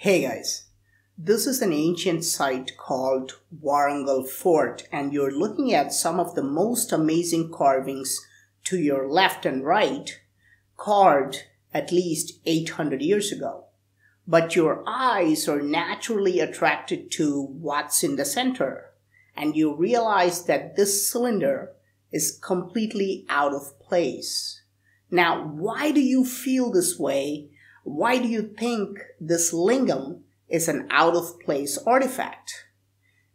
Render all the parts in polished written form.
Hey guys, this is an ancient site called Warangal Fort, and you're looking at some of the most amazing carvings to your left and right, carved at least 800 years ago. But your eyes are naturally attracted to what's in the center, and you realize that this cylinder is completely out of place. Now, why do you feel this way? Why do you think this lingam is an out-of-place artifact?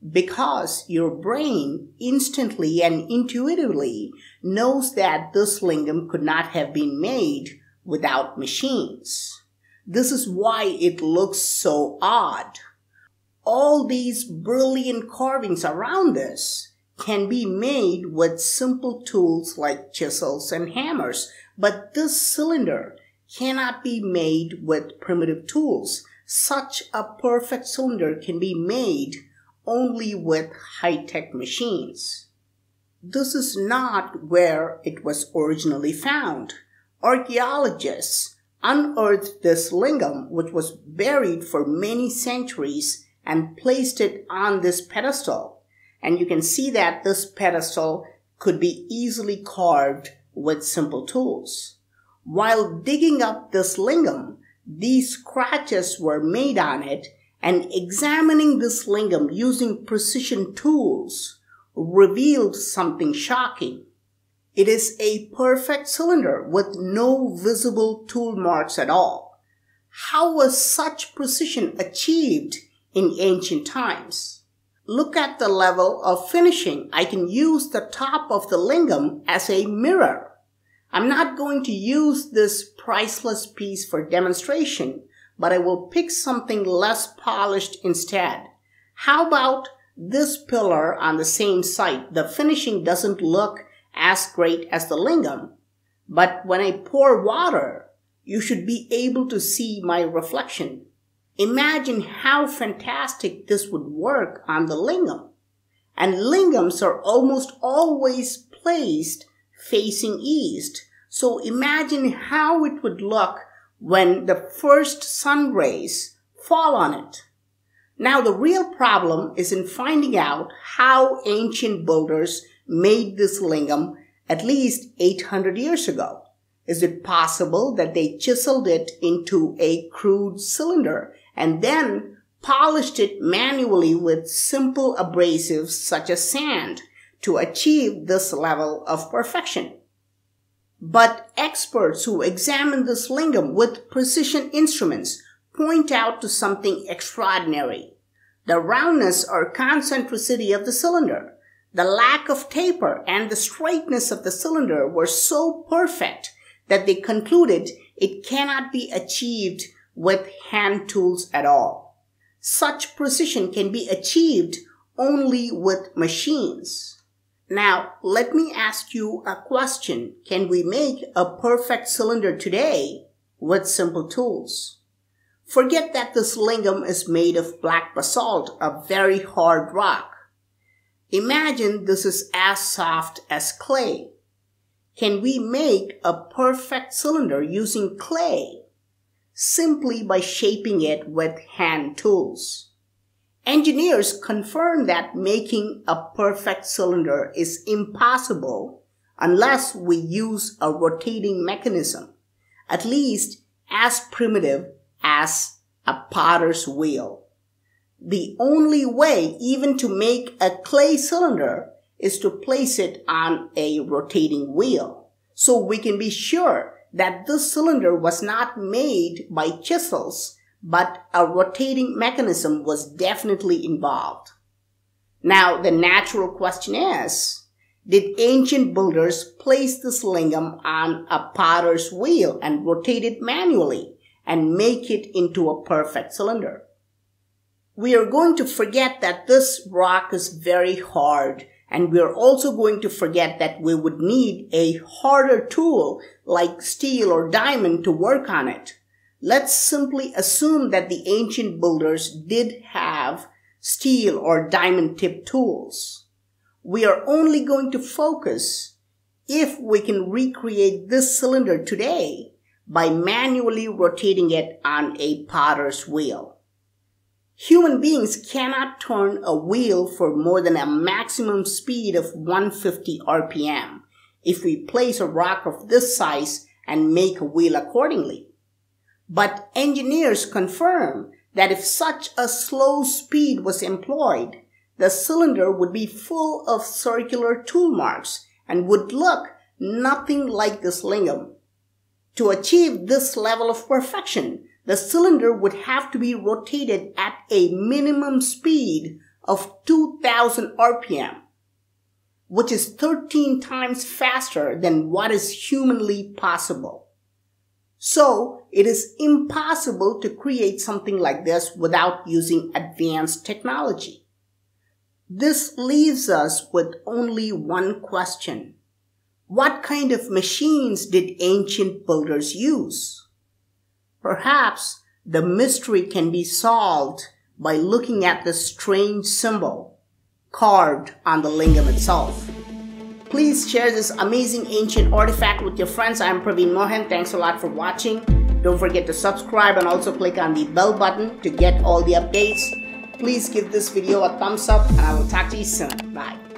Because your brain instantly and intuitively knows that this lingam could not have been made without machines. This is why it looks so odd. All these brilliant carvings around us can be made with simple tools like chisels and hammers, but this cylinder cannot be made with primitive tools. Such a perfect cylinder can be made only with high-tech machines. This is not where it was originally found. Archaeologists unearthed this lingam, which was buried for many centuries, and placed it on this pedestal. And you can see that this pedestal could be easily carved with simple tools. While digging up this lingam, these scratches were made on it, and examining this lingam using precision tools revealed something shocking. It is a perfect cylinder with no visible tool marks at all. How was such precision achieved in ancient times? Look at the level of finishing. I can use the top of the lingam as a mirror. I'm not going to use this priceless piece for demonstration, but I will pick something less polished instead. How about this pillar on the same site? The finishing doesn't look as great as the lingam, but when I pour water, you should be able to see my reflection. Imagine how fantastic this would work on the lingam. And lingams are almost always placed facing east. So imagine how it would look when the first sun rays fall on it. Now the real problem is in finding out how ancient builders made this lingam at least 800 years ago. Is it possible that they chiseled it into a crude cylinder and then polished it manually with simple abrasives such as sand to achieve this level of perfection? But experts who examine this lingam with precision instruments point out to something extraordinary. The roundness or concentricity of the cylinder, the lack of taper, and the straightness of the cylinder were so perfect that they concluded it cannot be achieved with hand tools at all. Such precision can be achieved only with machines. Now, let me ask you a question. Can we make a perfect cylinder today with simple tools? Forget that this lingam is made of black basalt, a very hard rock. Imagine this is as soft as clay. Can we make a perfect cylinder using clay? Simply by shaping it with hand tools. Engineers confirm that making a perfect cylinder is impossible unless we use a rotating mechanism, at least as primitive as a potter's wheel. The only way even to make a clay cylinder is to place it on a rotating wheel, so we can be sure that this cylinder was not made by chisels, but a rotating mechanism was definitely involved. Now, the natural question is, did ancient builders place this lingam on a potter's wheel and rotate it manually and make it into a perfect cylinder? We are going to forget that this rock is very hard, and we are also going to forget that we would need a harder tool like steel or diamond to work on it. Let's simply assume that the ancient builders did have steel or diamond-tipped tools. We are only going to focus if we can recreate this cylinder today by manually rotating it on a potter's wheel. Human beings cannot turn a wheel for more than a maximum speed of 150 RPM if we place a rock of this size and make a wheel accordingly. But engineers confirm that if such a slow speed was employed, the cylinder would be full of circular tool marks and would look nothing like this lingam. To achieve this level of perfection, the cylinder would have to be rotated at a minimum speed of 2000 RPM, which is 13 times faster than what is humanly possible. So, it is impossible to create something like this without using advanced technology. This leaves us with only one question. What kind of machines did ancient builders use? Perhaps the mystery can be solved by looking at the strange symbol carved on the lingam itself. Please share this amazing ancient artifact with your friends. I'm Praveen Mohan. Thanks a lot for watching. Don't forget to subscribe and also click on the bell button to get all the updates. Please give this video a thumbs up and I will talk to you soon. Bye.